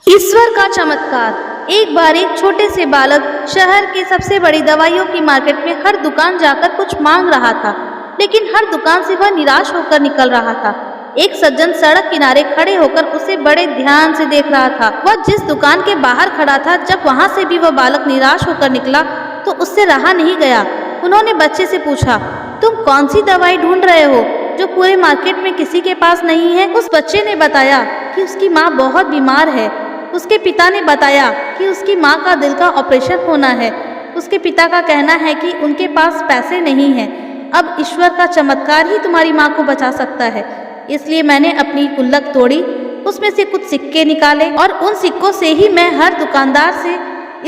ईश्वर का चमत्कार। एक बार एक छोटे से बालक शहर के सबसे बड़ी दवाइयों की मार्केट में हर दुकान जाकर कुछ मांग रहा था, लेकिन हर दुकान से वह निराश होकर निकल रहा था। एक सज्जन सड़क किनारे खड़े होकर उसे बड़े ध्यान से देख रहा था। वह जिस दुकान के बाहर खड़ा था, जब वहां से भी वह बालक निराश होकर निकला तो उससे रहा नहीं गया। उन्होंने बच्चे से पूछा, तुम कौन सी दवाई ढूंढ रहे हो जो पूरे मार्केट में किसी के पास नहीं है? उस बच्चे ने बताया कि उसकी माँ बहुत बीमार है। उसके पिता ने बताया कि उसकी माँ का दिल का ऑपरेशन होना है। उसके पिता का कहना है कि उनके पास पैसे नहीं हैं। अब ईश्वर का चमत्कार ही तुम्हारी माँ को बचा सकता है। इसलिए मैंने अपनी गुल्लक तोड़ी, उसमें से कुछ सिक्के निकाले और उन सिक्कों से ही मैं हर दुकानदार से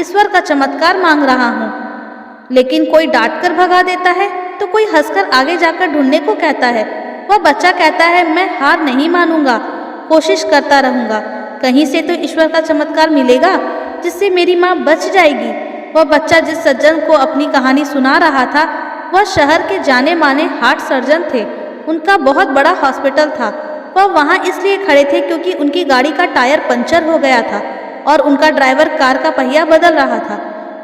ईश्वर का चमत्कार मांग रहा हूँ। लेकिन कोई डांट कर भगा देता है तो कोई हंसकर आगे जाकर ढूंढने को कहता है। वह बच्चा कहता है, मैं हार नहीं मानूंगा, कोशिश करता रहूंगा। कहीं से तो ईश्वर का चमत्कार मिलेगा जिससे मेरी माँ बच जाएगी। वह बच्चा जिस सज्जन को अपनी कहानी सुना रहा था, वह शहर के जाने माने हार्ट सर्जन थे। उनका बहुत बड़ा हॉस्पिटल था। वह वहाँ इसलिए खड़े थे क्योंकि उनकी गाड़ी का टायर पंचर हो गया था और उनका ड्राइवर कार का पहिया बदल रहा था।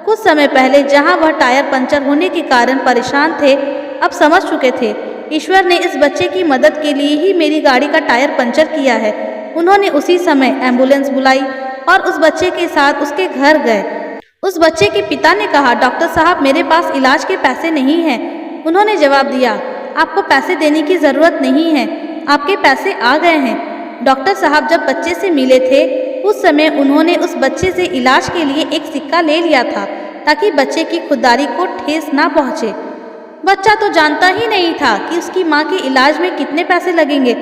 कुछ समय पहले जहाँ वह टायर पंचर होने के कारण परेशान थे, अब समझ चुके थे ईश्वर ने इस बच्चे की मदद के लिए ही मेरी गाड़ी का टायर पंचर किया है। उन्होंने उसी समय एम्बुलेंस बुलाई और उस बच्चे के साथ उसके घर गए। उस बच्चे के पिता ने कहा, डॉक्टर साहब, मेरे पास इलाज के पैसे नहीं हैं। उन्होंने जवाब दिया, आपको पैसे देने की ज़रूरत नहीं है, आपके पैसे आ गए हैं। डॉक्टर साहब जब बच्चे से मिले थे, उस समय उन्होंने उस बच्चे से इलाज के लिए एक सिक्का ले लिया था ताकि बच्चे की खुददारी को ठेस ना पहुँचे। बच्चा तो जानता ही नहीं था कि उसकी माँ के इलाज में कितने पैसे लगेंगे।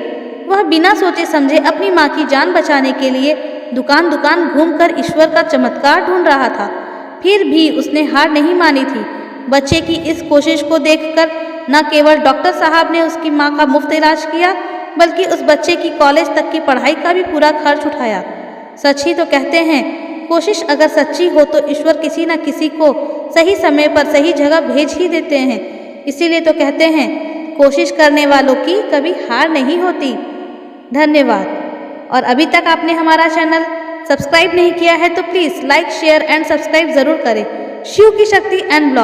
वह बिना सोचे समझे अपनी माँ की जान बचाने के लिए दुकान दुकान घूमकर ईश्वर का चमत्कार ढूंढ रहा था। फिर भी उसने हार नहीं मानी थी। बच्चे की इस कोशिश को देखकर न केवल डॉक्टर साहब ने उसकी माँ का मुफ्त इलाज किया, बल्कि उस बच्चे की कॉलेज तक की पढ़ाई का भी पूरा खर्च उठाया। सच ही तो कहते हैं, कोशिश अगर सच्ची हो तो ईश्वर किसी न किसी को सही समय पर सही जगह भेज ही देते हैं। इसीलिए तो कहते हैं, कोशिश करने वालों की कभी हार नहीं होती। धन्यवाद। और अभी तक आपने हमारा चैनल सब्सक्राइब नहीं किया है तो please like, share and subscribe ज़रूर करें। शिव की शक्ति एंड ब्लॉग।